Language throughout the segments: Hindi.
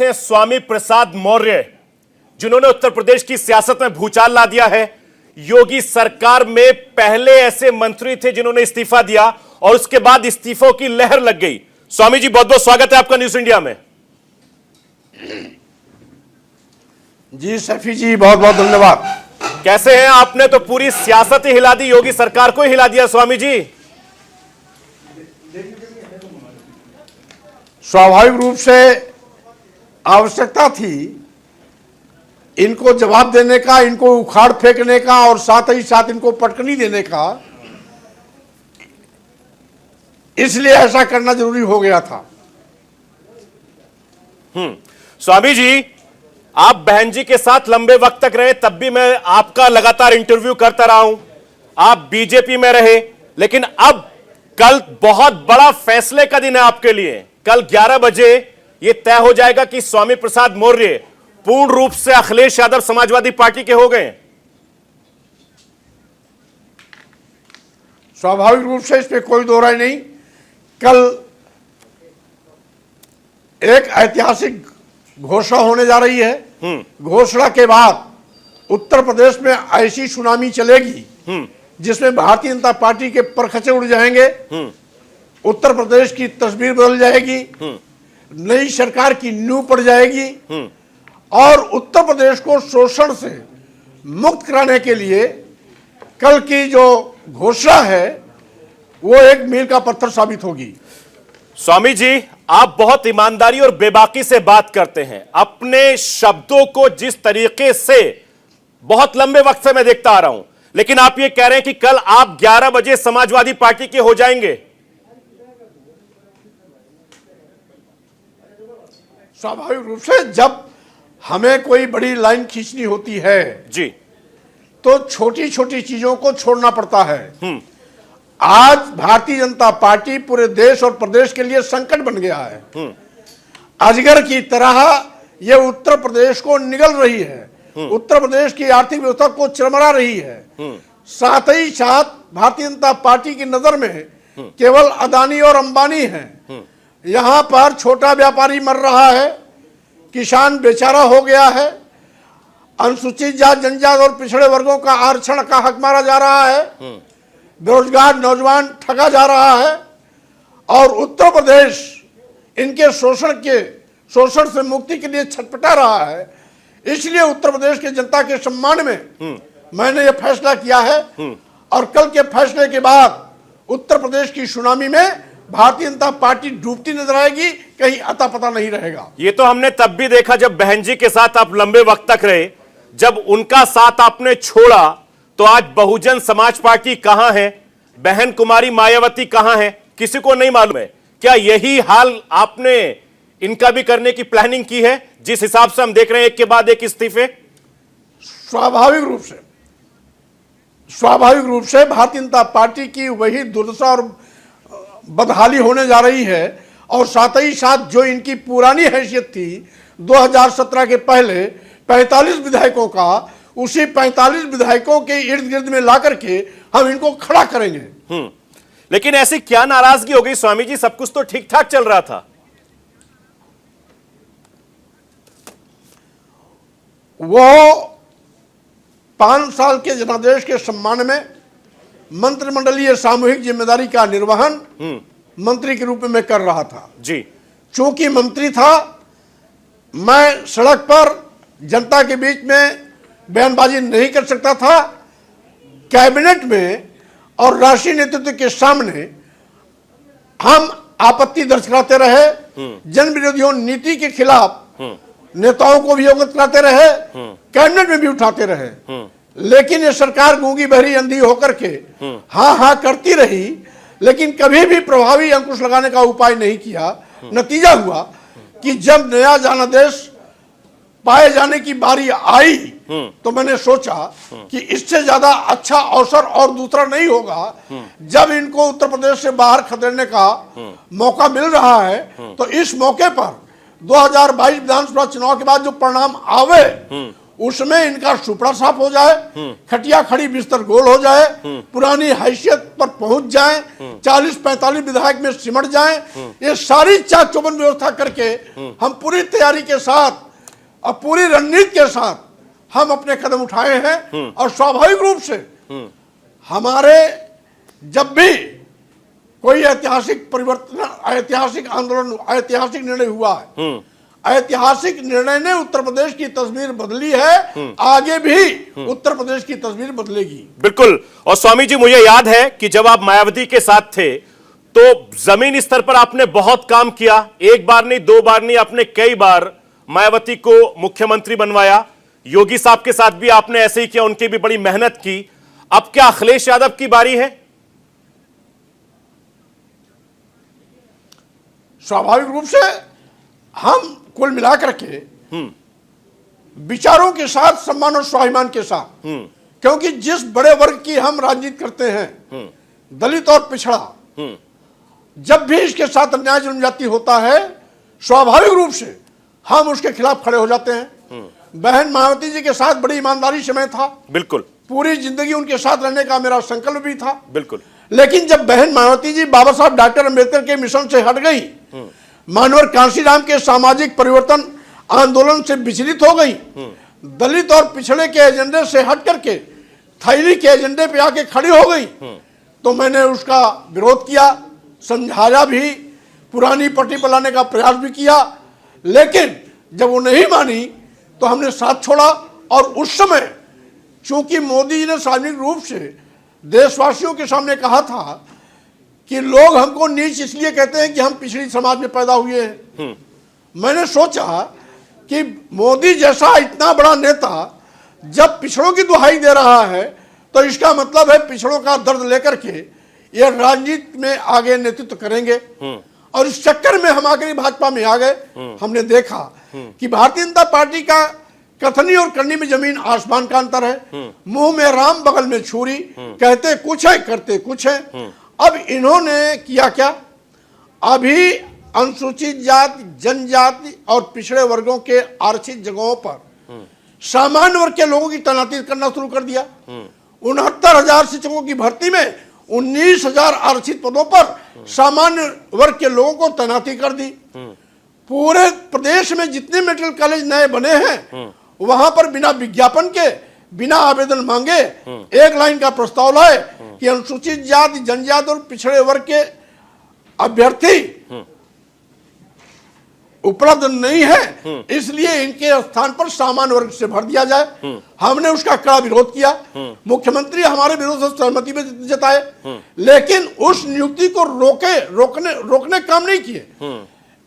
साथ हैं स्वामी प्रसाद मौर्य, जिन्होंने उत्तर प्रदेश की सियासत में भूचाल ला दिया है। योगी सरकार में पहले ऐसे मंत्री थे जिन्होंने इस्तीफा दिया और उसके बाद इस्तीफों की लहर लग गई। स्वामी जी, बहुत बहुत स्वागत है आपका न्यूज इंडिया में। जी शफी जी, बहुत बहुत धन्यवाद। कैसे हैं? आपने तो पूरी सियासत ही हिला दी, योगी सरकार को ही हिला दिया स्वामी जी। स्वाभाविक रूप से आवश्यकता थी इनको जवाब देने का, इनको उखाड़ फेंकने का और साथ ही साथ इनको पटकनी देने का, इसलिए ऐसा करना जरूरी हो गया था। स्वामी जी, आप बहन जी के साथ लंबे वक्त तक रहे, तब भी मैं आपका लगातार इंटरव्यू करता रहा हूं। आप बीजेपी में रहे, लेकिन अब कल बहुत बड़ा फैसले का दिन है आपके लिए। कल 11 बजे यह तय हो जाएगा कि स्वामी प्रसाद मौर्य पूर्ण रूप से अखिलेश यादव समाजवादी पार्टी के हो गए। स्वाभाविक रूप से इस पे कोई दो राय नहीं। कल एक ऐतिहासिक घोषणा होने जा रही है। घोषणा के बाद उत्तर प्रदेश में ऐसी सुनामी चलेगी जिसमें भारतीय जनता पार्टी के परखचे उड़ जाएंगे। उत्तर प्रदेश की तस्वीर बदल जाएगी, नई सरकार की नींव पड़ जाएगी और उत्तर प्रदेश को शोषण से मुक्त कराने के लिए कल की जो घोषणा है वो एक मील का पत्थर साबित होगी। स्वामी जी, आप बहुत ईमानदारी और बेबाकी से बात करते हैं। अपने शब्दों को जिस तरीके से बहुत लंबे वक्त से मैं देखता आ रहा हूं, लेकिन आप ये कह रहे हैं कि कल आप 11 बजे समाजवादी पार्टी के हो जाएंगे। स्वाभाविक रूप से जब हमें कोई बड़ी लाइन खींचनी होती है जी, तो छोटी छोटी चीजों को छोड़ना पड़ता है। आज भारतीय जनता पार्टी पूरे देश और प्रदेश के लिए संकट बन गया है। अजगर की तरह यह उत्तर प्रदेश को निगल रही है, उत्तर प्रदेश की आर्थिक व्यवस्था को चरमरा रही है। साथ ही साथ भारतीय जनता पार्टी की नजर में केवल अदानी और अंबानी हैं। यहां पर छोटा व्यापारी मर रहा है, किसान बेचारा हो गया है, अनुसूचित जाति जनजाति और पिछड़े वर्गों का आरक्षण का हक मारा जा रहा है, बेरोजगार नौजवान ठगा जा रहा है और उत्तर प्रदेश इनके शोषण से मुक्ति के लिए छटपटा रहा है। इसलिए उत्तर प्रदेश की जनता के सम्मान में मैंने यह फैसला किया है और कल के फैसले के बाद उत्तर प्रदेश की सुनामी में भारतीय जनता पार्टी डूबती नजर आएगी, कहीं अता पता नहीं रहेगा। ये तो हमने तब भी देखा जब बहन जी के साथ आप लंबे वक्त तक रहे। जब उनका साथ आपने छोड़ा तो आज बहुजन समाज पार्टी कहां है, बहन कुमारी मायावती कहां है, किसी को नहीं मालूम है। क्या यही हाल आपने इनका भी करने की प्लानिंग की है, जिस हिसाब से हम देख रहे हैं एक के बाद एक इस्तीफे? स्वाभाविक रूप से भारतीय जनता पार्टी की वही दुर्दशा और बदहाली होने जा रही है और साथ ही साथ जो इनकी पुरानी हैसियत थी 2017 के पहले 45 विधायकों का, उसी 45 विधायकों के इर्द गिर्द में ला करके हम इनको खड़ा करेंगे। लेकिन ऐसी क्या नाराजगी हो गई स्वामी जी? सब कुछ तो ठीक ठाक चल रहा था। वो 5 साल के जनादेश के सम्मान में मंत्रिमंडलीय सामूहिक जिम्मेदारी का निर्वहन मंत्री के रूप में कर रहा था जी। चूंकि मंत्री था, मैं सड़क पर जनता के बीच में बयानबाजी नहीं कर सकता था। कैबिनेट में और राष्ट्रीय नेतृत्व के सामने हम आपत्ति दर्ज कराते रहे, जन विरोधियों नीति के खिलाफ नेताओं को भी अवगत कराते रहे, कैबिनेट में भी उठाते रहे। लेकिन ये सरकार गूंगी बहरी अंधी होकर के हाँ हाँ करती रही, लेकिन कभी भी प्रभावी अंकुश लगाने का उपाय नहीं किया। नतीजा हुआ कि जब नया जनादेश पाए जाने की बारी आई तो मैंने सोचा कि इससे ज्यादा अच्छा अवसर और दूसरा नहीं होगा। जब इनको उत्तर प्रदेश से बाहर खदेड़ने का मौका मिल रहा है तो इस मौके पर 2022 विधानसभा चुनाव के बाद जो परिणाम आवे उसमें इनका सुपड़ा साफ हो जाए, खटिया खड़ी बिस्तर गोल हो जाए, पुरानी हैसियत पर पहुंच जाए, 40-45 विधायक में सिमट जाए, ये सारी चाक चौबंद व्यवस्था करके हम पूरी तैयारी के साथ और पूरी रणनीति के साथ हम अपने कदम उठाए हैं। और स्वाभाविक रूप से हमारे जब भी कोई ऐतिहासिक परिवर्तन, ऐतिहासिक आंदोलन, ऐतिहासिक निर्णय हुआ है, ऐतिहासिक निर्णय ने उत्तर प्रदेश की तस्वीर बदली है, आगे भी उत्तर प्रदेश की तस्वीर बदलेगी। बिल्कुल। और स्वामी जी, मुझे याद है कि जब आप मायावती के साथ थे तो जमीन स्तर पर आपने बहुत काम किया, एक बार नहीं, दो बार नहीं, आपने कई बार मायावती को मुख्यमंत्री बनवाया। योगी साहब के साथ भी आपने ऐसे ही किया, उनकी भी बड़ी मेहनत की। अब क्या अखिलेश यादव की बारी है? स्वाभाविक रूप से हम कुल मिलाकर के विचारों के साथ, सम्मान और स्वाभिमान के साथ, क्योंकि जिस बड़े वर्ग की हम राजनीति करते हैं, दलित और पिछड़ा, जब भी इसके साथ अन्याय जनजाति होता है, स्वाभाविक रूप से हम उसके खिलाफ खड़े हो जाते हैं। बहन मायावती जी के साथ बड़ी ईमानदारी से मैं था, बिल्कुल, पूरी जिंदगी उनके साथ रहने का मेरा संकल्प भी था, बिल्कुल। लेकिन जब बहन मायावती जी बाबा साहब डॉक्टर अंबेडकर के मिशन से हट गई, मानवर कांशीराम के सामाजिक परिवर्तन आंदोलन से विचलित हो गई, दलित और पिछड़े के एजेंडे से हट करके थैली के एजेंडे पे आके खड़ी हो गई, तो मैंने उसका विरोध किया, समझाया भी, पुरानी पट्टी पर लाने का प्रयास भी किया। लेकिन जब वो नहीं मानी तो हमने साथ छोड़ा। और उस समय चूंकि मोदी जी ने सार्वजनिक रूप से देशवासियों के सामने कहा था कि लोग हमको नीच इसलिए कहते हैं कि हम पिछड़ी समाज में पैदा हुए हैं, मैंने सोचा कि मोदी जैसा इतना बड़ा नेता जब पिछड़ों की दुहाई दे रहा है तो इसका मतलब है पिछड़ों का दर्द लेकर के ये राजनीति में आगे नेतृत्व करेंगे। और इस चक्कर में हम आगे भाजपा में आ गए। हमने देखा कि भारतीय जनता पार्टी का कथनी और करनी में जमीन आसमान का अंतर है। मुंह में राम बगल में छुरी, कहते कुछ है करते कुछ है। अब इन्होंने किया क्या? अभी अनुसूचित जाति, जनजाति और पिछड़े वर्गों के आरक्षित जगहों पर सामान्य वर्ग के लोगों की तैनाती करना शुरू कर दिया। 69,000 शिक्षकों की भर्ती में 19,000 आरक्षित पदों पर सामान्य वर्ग के लोगों को तैनाती कर दी। पूरे प्रदेश में जितने मेडिकल कॉलेज नए बने हैं वहां पर बिना विज्ञापन के, बिना आवेदन मांगे एक लाइन का प्रस्ताव लाए कि अनुसूचित जाति, जनजाति और पिछड़े वर्ग के अभ्यर्थी उपलब्ध नहीं है, इसलिए इनके स्थान पर सामान्य वर्ग से भर दिया जाए। हमने उसका कड़ा विरोध किया। मुख्यमंत्री हमारे विरोध से सहमति में जताए, लेकिन उस नियुक्ति को रोकने काम नहीं किए।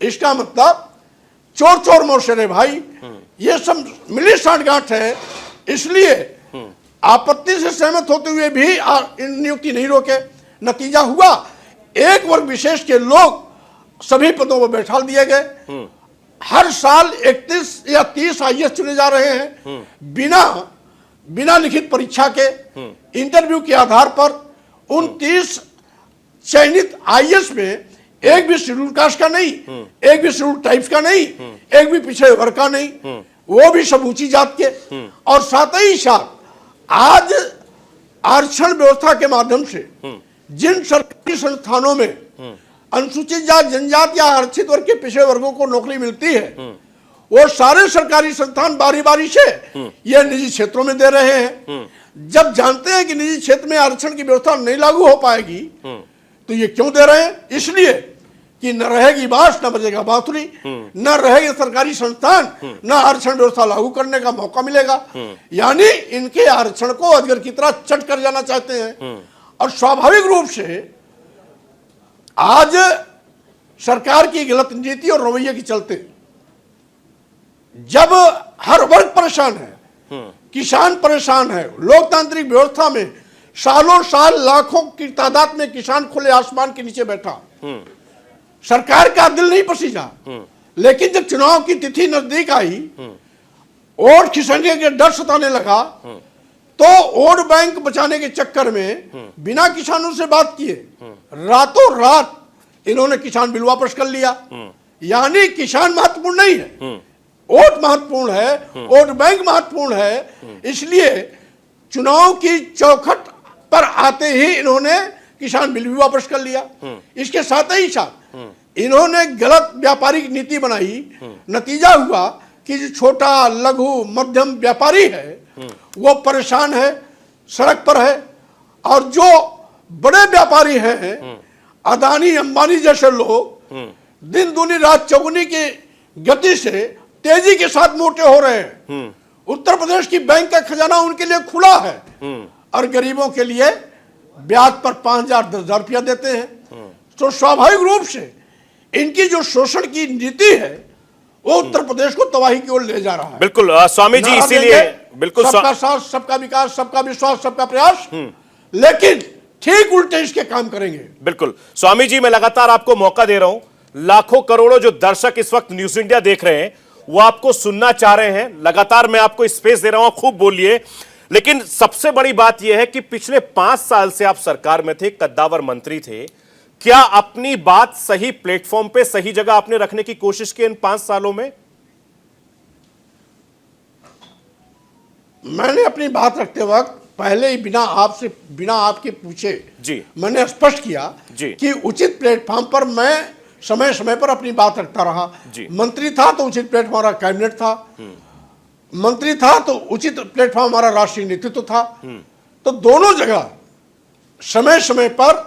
इसका मतलब चोर चोर मोशरे भाई, ये सब मिली सांठगांठ है। इसलिए आपत्ति से सहमत होते हुए भी नियुक्ति नहीं रोके। नतीजा हुआ एक वर्ग विशेष के लोग सभी पदों पर बैठा दिए गए। हर साल 31 या 30 आईएएस चुने जा रहे हैं बिना लिखित परीक्षा के, इंटरव्यू के आधार पर। उन 30 चयनित आईएएस में एक भी शेड्यूल कास्ट का नहीं, एक भी शेड्यूल ट्राइब्स का नहीं, एक भी पिछड़े वर्ग का नहीं, वो भी सब ऊंची जात के। और साथ ही साथ आज आरक्षण व्यवस्था के माध्यम से जिन सरकारी संस्थानों में अनुसूचित जाति, जनजाति या आरक्षित वर्ग के पिछड़े वर्गों को नौकरी मिलती है, वो सारे सरकारी संस्थान बारी बारी से ये निजी क्षेत्रों में दे रहे हैं। जब जानते हैं कि निजी क्षेत्र में आरक्षण की व्यवस्था नहीं लागू हो पाएगी तो ये क्यों दे रहे हैं? इसलिए कि न रहेगी बांस न बजेगा बांसुरी, न रहेगी सरकारी संस्थान, न आरक्षण व्यवस्था लागू करने का मौका मिलेगा। यानी इनके आरक्षण को अजगर की तरह चट कर जाना चाहते हैं। और स्वाभाविक रूप से आज सरकार की गलत नीति और रवैये के चलते जब हर वर्ग परेशान है, किसान परेशान है, लोकतांत्रिक व्यवस्था में सालों साल लाखों की तादाद में किसान खुले आसमान के नीचे बैठा, सरकार का दिल नहीं पसीजा। लेकिन जब चुनाव की तिथि नजदीक आई, वोट खिसकने के डर सताने लगा, तो वोट बैंक बचाने के चक्कर में बिना किसानों से बात किए रातों रात इन्होंने किसान बिल वापस कर लिया। यानी किसान महत्वपूर्ण नहीं है, वोट महत्वपूर्ण है, वोट बैंक महत्वपूर्ण है। इसलिए चुनाव की चौखट पर आते ही इन्होंने किसान बिल भी वापस कर लिया। इसके साथ ही साथ इन्होंने गलत व्यापारिक नीति बनाई। नतीजा हुआ कि जो छोटा लघु मध्यम व्यापारी है वो परेशान है, सड़क पर है, और जो बड़े व्यापारी हैं, अदानी अंबानी जैसे लोग दिन दूनी रात चौगुनी की गति से तेजी के साथ मोटे हो रहे हैं। उत्तर प्रदेश की बैंक का खजाना उनके लिए खुला है और गरीबों के लिए ब्याज पर 5,000 10,000 रुपया देते हैं। तो स्वाभाविक रूप से इनकी जो शोषण की नीति है वो उत्तर प्रदेश को तबाही की ओर ले जा रहा है। बिल्कुल स्वामी जी, इसीलिए बिल्कुल सबका साथ, सबका विकास, सबका विश्वास, सबका प्रयास, लेकिन ठीक उल्टे इसके काम करेंगे। बिल्कुल स्वामी जी, मैं लगातार आपको मौका दे रहा हूं। लाखों करोड़ों जो दर्शक इस वक्त न्यूज इंडिया देख रहे हैं वो आपको सुनना चाह रहे हैं। लगातार मैं आपको स्पेस दे रहा हूं, खूब बोलिए। लेकिन सबसे बड़ी बात यह है कि पिछले 5 साल से आप सरकार में थे, कद्दावर मंत्री थे। क्या अपनी बात सही प्लेटफॉर्म पे, सही जगह आपने रखने की कोशिश की इन 5 सालों में? मैंने अपनी बात रखते वक्त पहले ही बिना आपके पूछे जी मैंने स्पष्ट किया जी कि उचित प्लेटफॉर्म पर मैं समय समय पर अपनी बात रखता रहा। मंत्री था तो उचित प्लेटफॉर्म हमारा कैबिनेट था, मंत्री था तो उचित प्लेटफॉर्म हमारा राष्ट्रीय नेतृत्व था। तो दोनों जगह समय समय पर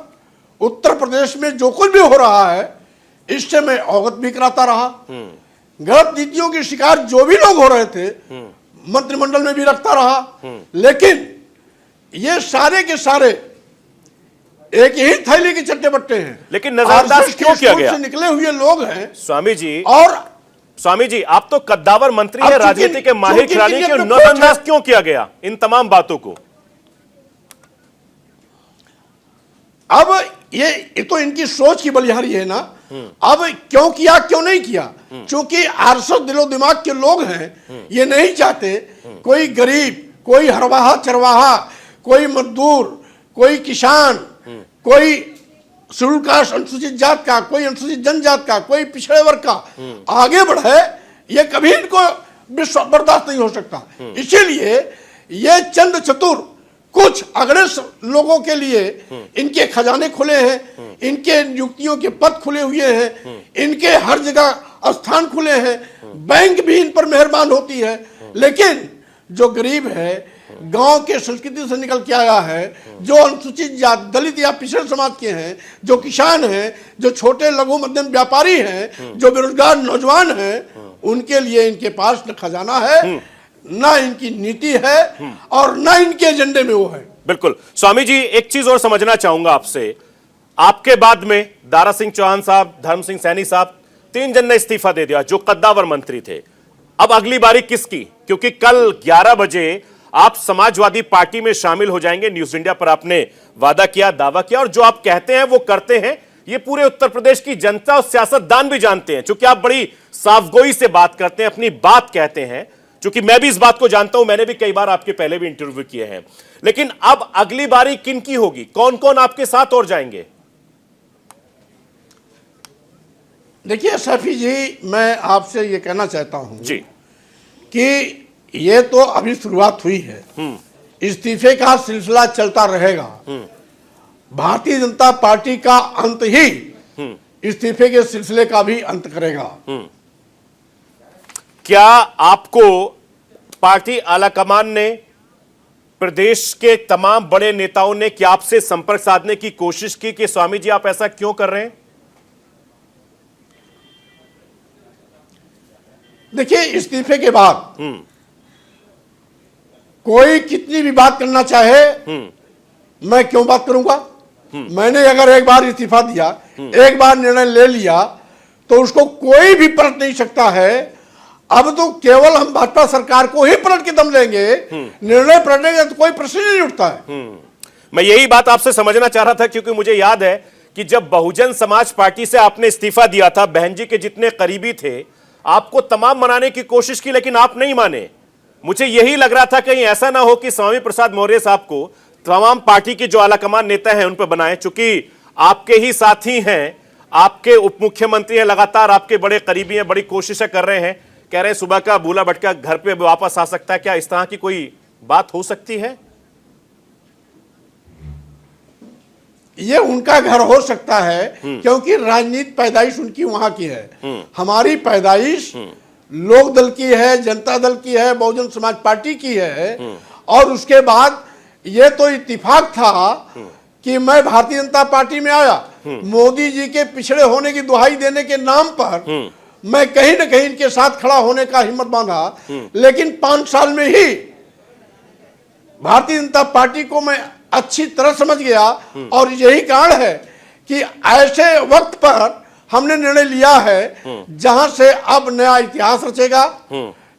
उत्तर प्रदेश में जो कुछ भी हो रहा है इससे मैं अवगत भी कराता रहा। गलत नीतियों के शिकार जो भी लोग हो रहे थे मंत्रिमंडल में भी रखता रहा। लेकिन ये सारे के सारे एक ही थैली के चट्टे बट्टे हैं। लेकिन नजरअंदाज क्यों किया गया? से निकले हुए लोग हैं स्वामी जी। और स्वामी जी, आप तो कद्दावर मंत्री हैं, राजनीति के माहिर खिलाड़ी के, नजरअंदाज क्यों किया गया इन तमाम बातों को? अब ये तो इनकी सोच की बलिहारी है ना। अब क्यों किया, क्यों नहीं किया? क्योंकि आरएसएस दिलो दिमाग के लोग हैं, ये नहीं चाहते कोई गरीब, कोई हरवाहा चरवाहा, कोई मजदूर, कोई किसान, कोई शेड्यूल कास्ट अनुसूचित जात का, कोई अनुसूचित जनजात का, कोई पिछड़े वर्ग का आगे बढ़े। ये कभी इनको बर्दाश्त नहीं हो सकता। इसीलिए ये चंद चतुर कुछ अगड़े लोगों के लिए इनके खजाने खुले हैं, इनके नियुक्तियों के पद खुले हुए हैं, इनके हर जगह स्थान खुले हैं, बैंक भी इन पर मेहरबान होती है। लेकिन जो गरीब है, गांव के संस्कृति से निकल के आया है, जो अनुसूचित जात, दलित या पिछड़े समाज के हैं, जो किसान हैं, जो छोटे लघु मध्यम व्यापारी हैं, जो बेरोजगार नौजवान हैं, उनके लिए इनके पास न खजाना है, ना इनकी नीति है, और ना इनके एजेंडे में वो है। बिल्कुल स्वामी जी, एक चीज और समझना चाहूंगा आपसे। आपके बाद में दारा सिंह चौहान साहब, धर्म सिंह सैनी साहब, 3 जन ने इस्तीफा दे दिया जो कद्दावर मंत्री थे। अब अगली बारी किसकी? क्योंकि कल 11 बजे आप समाजवादी पार्टी में शामिल हो जाएंगे। न्यूज इंडिया पर आपने वादा किया, दावा किया, और जो आप कहते हैं वो करते हैं। ये पूरे उत्तर प्रदेश की जनता और सियासतदान भी जानते हैं, क्योंकि आप बड़ी साफगोई से बात करते हैं, अपनी बात कहते हैं। क्योंकि मैं भी इस बात को जानता हूं, मैंने भी कई बार आपके पहले भी इंटरव्यू किए हैं। लेकिन अब अगली बारी किन की होगी? कौन कौन आपके साथ और जाएंगे? देखिए सैफी जी, मैं आपसे ये कहना चाहता हूं जी कि ये तो अभी शुरुआत हुई है, इस्तीफे का सिलसिला चलता रहेगा। भारतीय जनता पार्टी का अंत ही इस्तीफे के सिलसिले का भी अंत करेगा। क्या आपको पार्टी आलाकमान ने, प्रदेश के तमाम बड़े नेताओं ने क्या आपसे संपर्क साधने की कोशिश की कि स्वामी जी आप ऐसा क्यों कर रहे हैं? देखिए, इस्तीफे के बाद कोई कितनी भी बात करना चाहे, मैं क्यों बात करूंगा? मैंने अगर एक बार इस्तीफा दिया, एक बार निर्णय ले लिया, तो उसको कोई भी पलट नहीं सकता है। अब तो केवल हम भाजपा सरकार को ही पलट के दम लेंगे, निर्णय पलटने का तो कोई प्रश्न नहीं उठता है। मैं यही बात आपसे समझना चाह रहा था, क्योंकि मुझे याद है कि जब बहुजन समाज पार्टी से आपने इस्तीफा दिया था, बहन जी के जितने करीबी थे, आपको तमाम मनाने की कोशिश की, लेकिन आप नहीं माने। मुझे यही लग रहा था कहीं ऐसा ना हो कि स्वामी प्रसाद मौर्य साहब को तमाम पार्टी के जो आलाकमान नेता हैं उन पर बनाए, चूंकि आपके ही साथी हैं, आपके उप मुख्यमंत्री हैं, लगातार आपके बड़े करीबी हैं, बड़ी कोशिशें कर रहे हैं। कह रहे हैं सुबह का भूला भटका घर पे वापस आ सकता है। क्या इस तरह की कोई बात हो सकती है? ये उनका घर हो सकता है क्योंकि राजनीति पैदाइश उनकी वहां की है। हमारी पैदाइश लोक दल की है, जनता दल की है, बहुजन समाज पार्टी की है। और उसके बाद ये तो इत्तेफाक था कि मैं भारतीय जनता पार्टी में आया। मोदी जी के पिछड़े होने की दुहाई देने के नाम पर मैं कहीं ना कहीं इनके साथ खड़ा होने का हिम्मत बांधा, लेकिन 5 साल में ही भारतीय जनता पार्टी को मैं अच्छी तरह समझ गया। और यही कारण है कि ऐसे वक्त पर हमने निर्णय लिया है जहां से अब नया इतिहास रचेगा,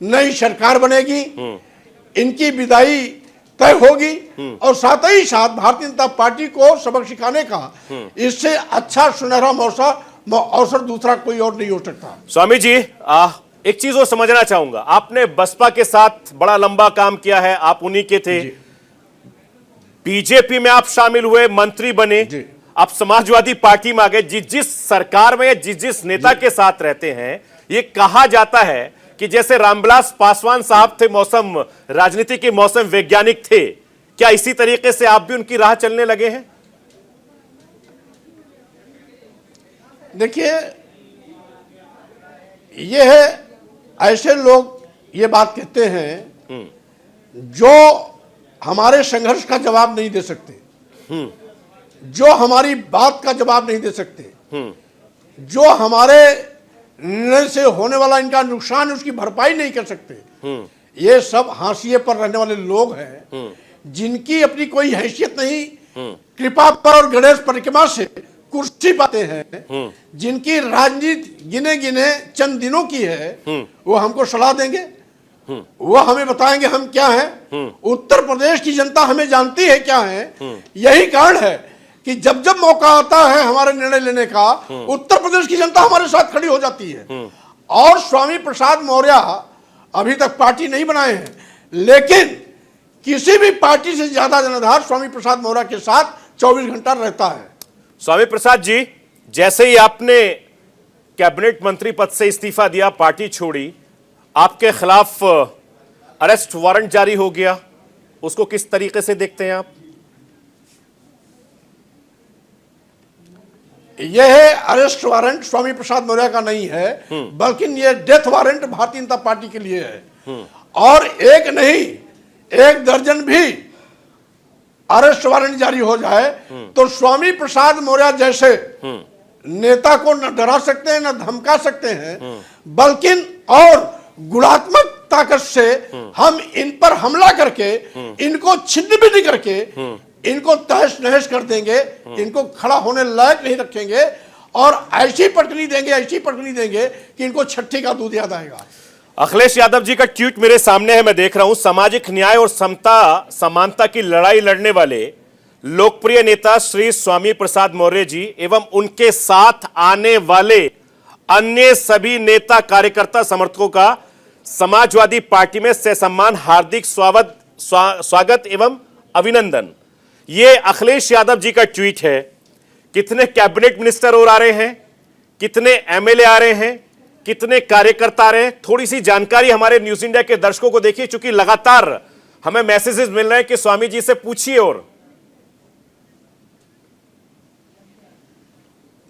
नई सरकार बनेगी, इनकी विदाई तय होगी और साथ ही साथ भारतीय जनता पार्टी को सबक सिखाने का इससे अच्छा सुनहरा अवसर दूसरा कोई और नहीं हो सकता। स्वामी जी, एक चीज और समझना चाहूंगा, आपने बसपा के साथ बड़ा लंबा काम किया है, आप उन्हीं के थे। बीजेपी में आप शामिल हुए, मंत्री बने, आप समाजवादी पार्टी में आ गए। जिस सरकार में या जिस नेता के साथ रहते हैं, ये कहा जाता है कि जैसे रामविलास पासवान साहब थे मौसम राजनीति के मौसम वैज्ञानिक थे। क्या इसी तरीके से आप भी उनकी राह चलने लगे हैं? देखिए, ये है ऐसे लोग ये बात कहते हैं जो हमारे संघर्ष का जवाब नहीं दे सकते, जो हमारी बात का जवाब नहीं दे सकते, जो हमारे निर्णय से होने वाला इनका नुकसान उसकी भरपाई नहीं कर सकते। ये सब हाशिए पर रहने वाले लोग हैं जिनकी अपनी कोई हैसियत नहीं, कृपा पर और गणेश परिक्रमा से कुर्सी पाते हैं, जिनकी राजनीति गिने गिने चंद दिनों की है, वो हमको सलाह देंगे, वो हमें बताएंगे हम क्या हैं। उत्तर प्रदेश की जनता हमें जानती है क्या है। यही कारण है कि जब जब मौका आता है हमारे निर्णय लेने का, उत्तर प्रदेश की जनता हमारे साथ खड़ी हो जाती है। और स्वामी प्रसाद मौर्य अभी तक पार्टी नहीं बनाए हैं, लेकिन किसी भी पार्टी से ज्यादा जनाधार स्वामी प्रसाद मौर्य के साथ 24 घंटा रहता है। स्वामी प्रसाद जी, जैसे ही आपने कैबिनेट मंत्री पद से इस्तीफा दिया, पार्टी छोड़ी, आपके खिलाफ अरेस्ट वारंट जारी हो गया, उसको किस तरीके से देखते हैं आप? यह है अरेस्ट वारंट स्वामी प्रसाद मौर्य का नहीं है, बल्कि यह death warrant Bharatiya Janata party के लिए है। और एक नहीं, 1 दर्जन भी अरेस्ट वारंट जारी हो जाए तो स्वामी प्रसाद मौर्य जैसे नेता को न डरा सकते हैं न धमका सकते हैं, बल्कि और गुणात्मक ताकत से हम इन पर हमला करके, इनको छिन्न भिन्न करके, इनको तहस नहस कर देंगे, इनको खड़ा होने लायक नहीं रखेंगे और ऐसी पटकनी देंगे कि इनको छठी का दूध याद आएगा। अखिलेश यादव जी का ट्वीट मेरे सामने है, मैं देख रहा हूं। सामाजिक न्याय और समानता की लड़ाई लड़ने वाले लोकप्रिय नेता श्री स्वामी प्रसाद मौर्य जी एवं उनके साथ आने वाले अन्य सभी नेता कार्यकर्ता समर्थकों का समाजवादी पार्टी में ससम्मान हार्दिक स्वागत एवं अभिनंदन। ये अखिलेश यादव जी का ट्वीट है। कितने कैबिनेट मिनिस्टर और आ रहे हैं, कितने एमएलए आ रहे हैं, कितने कार्यकर्ता आ रहे हैं, थोड़ी सी जानकारी हमारे न्यूज इंडिया के दर्शकों को देखिए, क्योंकि लगातार हमें मैसेजेस मिल रहे हैं कि स्वामी जी से पूछिए। और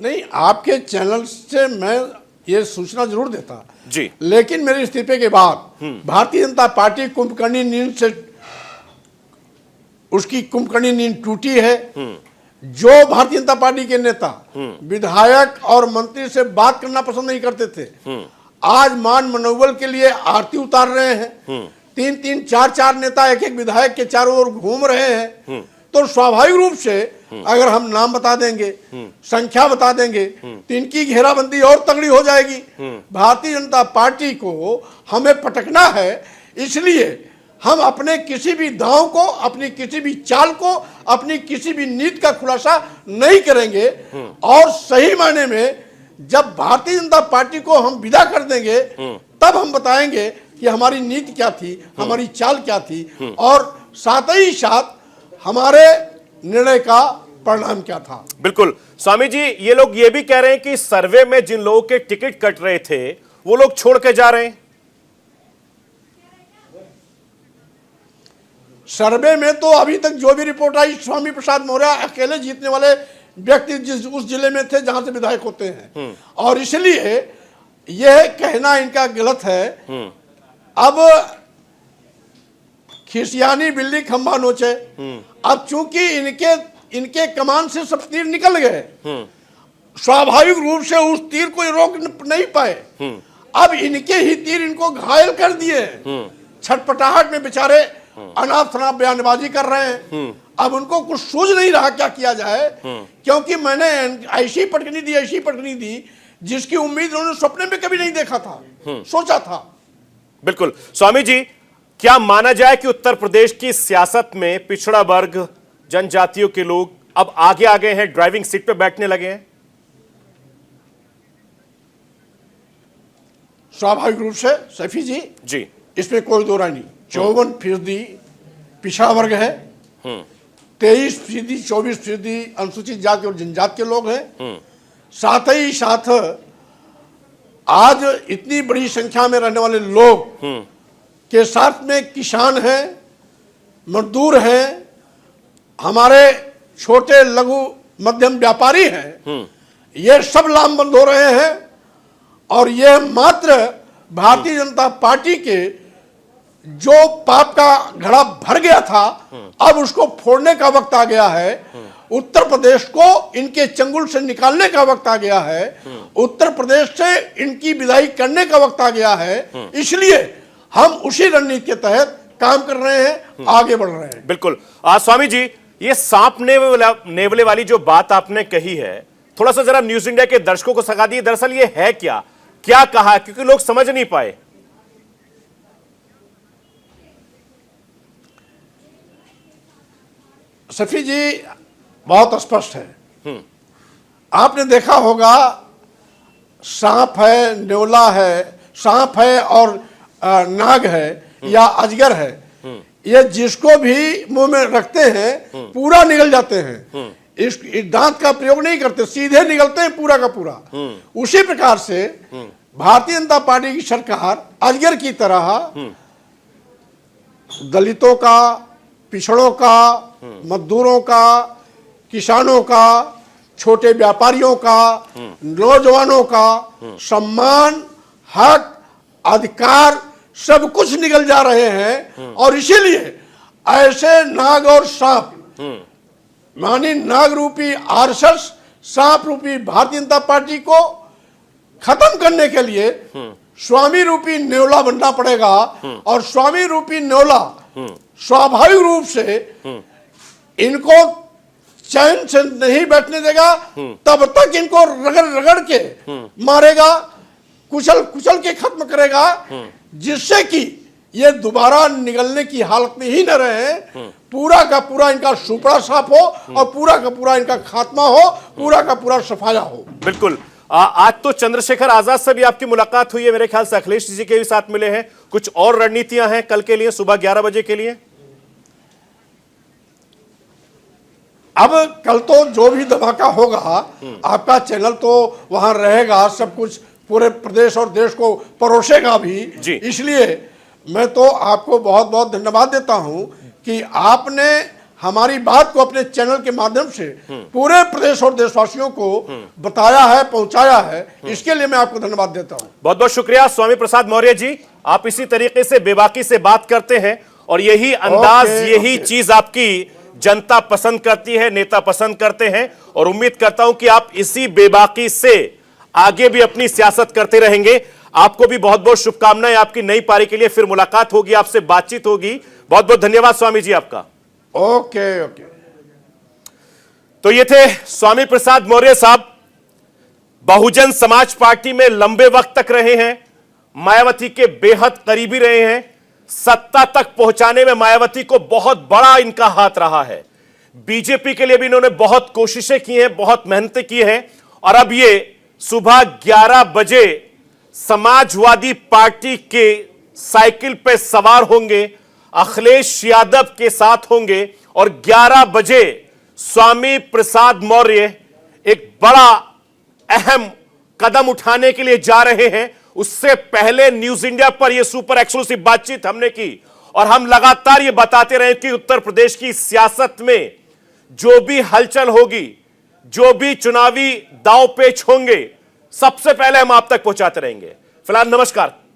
नहीं, आपके चैनल से मैं ये सूचना जरूर देता जी, लेकिन मेरे इस्तीफे के बाद भारतीय जनता पार्टी कुंभकर्णी नींद से उसकी कुंभकर्णी नींद टूटी है। जो भारतीय जनता पार्टी के नेता विधायक और मंत्री से बात करना पसंद नहीं करते थे, आज मान मनोबल के लिए आरती उतार रहे हैं। 3-3, 4-4 नेता एक विधायक के चारों ओर घूम रहे हैं। तो स्वाभाविक रूप से अगर हम नाम बता देंगे, संख्या बता देंगे, तो इनकी घेराबंदी और तगड़ी हो जाएगी। भारतीय जनता पार्टी को हमें पटकना है, इसलिए हम अपने किसी भी दांव को, अपनी किसी भी चाल को, अपनी किसी भी नीति का खुलासा नहीं करेंगे। और सही मायने में जब भारतीय जनता पार्टी को हम विदा कर देंगे, तब हम बताएंगे कि हमारी नीति क्या थी, हमारी चाल क्या थी, और साथ ही साथ हमारे निर्णय का परिणाम क्या था। बिल्कुल स्वामी जी, ये लोग ये भी कह रहे हैं कि सर्वे में जिन लोगों के टिकट कट रहे थे वो लोग छोड़ के जा रहे हैं। सर्वे में तो अभी तक जो भी रिपोर्ट आई, स्वामी प्रसाद मौर्य अकेले जीतने वाले व्यक्ति जिस उस जिले में थे जहां से विधायक होते हैं, और इसलिए यह कहना इनका गलत है। अब खिसियानी बिल्ली खंभा नोचे। अब चूंकि इनके कमान से सब तीर निकल गए, स्वाभाविक रूप से उस तीर को रोक नहीं पाए। अब इनके ही तीर इनको घायल कर दिए। छटपटाहट में बेचारे अनाप शनाप बयानबाजी कर रहे हैं। अब उनको कुछ सूझ नहीं रहा क्या किया जाए, क्योंकि मैंने ऐसी पटकनी दी जिसकी उम्मीद उन्होंने सपने में कभी नहीं देखा था, सोचा था। बिल्कुल स्वामी जी, क्या माना जाए कि उत्तर प्रदेश की सियासत में पिछड़ा वर्ग, जनजातियों के लोग अब आगे आ गए हैं, ड्राइविंग सीट पे बैठने लगे हैं? स्वाभाविक रूप से सैफी जी, इसमें कोई दो राय नहीं। 54% पिछड़ा वर्ग है, 23%, 24% अनुसूचित जाति और जनजाति के लोग हैं। साथ ही साथ आज इतनी बड़ी संख्या में रहने वाले लोग के साथ में किसान हैं, मजदूर हैं, हमारे छोटे लघु मध्यम व्यापारी हैं। ये सब लामबंद हो रहे हैं, और ये मात्र भारतीय जनता पार्टी के जो पाप का घड़ा भर गया था, अब उसको फोड़ने का वक्त आ गया है। उत्तर प्रदेश को इनके चंगुल से निकालने का वक्त आ गया है। उत्तर प्रदेश से इनकी विदाई करने का वक्त आ गया है। इसलिए हम उसी रणनीति के तहत काम कर रहे हैं, आगे बढ़ रहे हैं। बिल्कुल। स्वामी जी, ये सांप नेवले वाली जो बात आपने कही है, थोड़ा सा जरा न्यूज इंडिया के दर्शकों को सगा दी। दरअसल ये है क्या कहा, क्योंकि लोग समझ नहीं पाए। सफी जी, बहुत स्पष्ट है। आपने देखा होगा, सांप है, नेवला है, सांप है और नाग है या अजगर है, ये जिसको भी मुंह में रखते हैं पूरा निगल जाते हैं। इस दांत का प्रयोग नहीं करते, सीधे निगलते हैं पूरा का पूरा। उसी प्रकार से भारतीय जनता पार्टी की सरकार अजगर की तरह दलितों का, पिछड़ों का, मजदूरों का, किसानों का, छोटे व्यापारियों का, नौजवानों का सम्मान, हक, अधिकार सब कुछ निकल जा रहे हैं। और इसीलिए ऐसे नाग और सांप, मानी नाग रूपी आरएसएस, सांप रूपी भारतीय जनता पार्टी को खत्म करने के लिए स्वामी रूपी नेवला बनना पड़ेगा। और स्वामी रूपी नेवला स्वाभाविक रूप से इनको चैन से नहीं बैठने देगा, तब तक इनको रगड़ रगड़ के मारेगा, कुचल के खत्म करेगा, जिससे कि ये दोबारा निकलने की हालत में ही न रहे। पूरा का पूरा इनका सुपड़ा साफ हो और पूरा का पूरा इनका खात्मा हो, पूरा का पूरा सफाया हो। बिल्कुल। आज तो चंद्रशेखर आजाद से भी आपकी मुलाकात हुई है, मेरे ख्याल से अखिलेश जी के भी साथ मिले हैं। कुछ और रणनीतियां हैं कल के लिए, सुबह 11 बजे के लिए? अब कल तो जो भी धमाका होगा, आपका चैनल तो वहां रहेगा, सब कुछ पूरे प्रदेश और देश को परोसेगा भी। इसलिए मैं तो आपको बहुत बहुत धन्यवाद देता हूं कि आपने हमारी बात को अपने चैनल के माध्यम से पूरे प्रदेश और देशवासियों को बताया है, पहुंचाया है। इसके लिए मैं आपको धन्यवाद देता हूं। बहुत बहुत शुक्रिया स्वामी प्रसाद मौर्य जी। आप इसी तरीके से बेबाकी से बात करते हैं, और यही अंदाज, यही चीज आपकी जनता पसंद करती है, नेता पसंद करते हैं। और उम्मीद करता हूं कि आप इसी बेबाकी से आगे भी अपनी सियासत करते रहेंगे। आपको भी बहुत बहुत शुभकामनाएं आपकी नई पारी के लिए। फिर मुलाकात होगी, आपसे बातचीत होगी। बहुत बहुत धन्यवाद स्वामी जी आपका। ओके। तो ये थे स्वामी प्रसाद मौर्य साहब, बहुजन समाज पार्टी में लंबे वक्त तक रहे हैं, मायावती के बेहद करीबी रहे हैं। सत्ता तक पहुंचाने में मायावती को बहुत बड़ा इनका हाथ रहा है। बीजेपी के लिए भी इन्होंने बहुत कोशिशें की हैं, बहुत मेहनतें की हैं। और अब ये सुबह 11 बजे समाजवादी पार्टी के साइकिल पे सवार होंगे, अखिलेश यादव के साथ होंगे, और 11 बजे स्वामी प्रसाद मौर्य एक बड़ा अहम कदम उठाने के लिए जा रहे हैं। उससे पहले न्यूज इंडिया पर यह सुपर एक्सक्लूसिव बातचीत हमने की, और हम लगातार ये बताते रहे कि उत्तर प्रदेश की सियासत में जो भी हलचल होगी, जो भी चुनावी दांव पेच होंगे, सबसे पहले हम आप तक पहुंचाते रहेंगे। फिलहाल नमस्कार।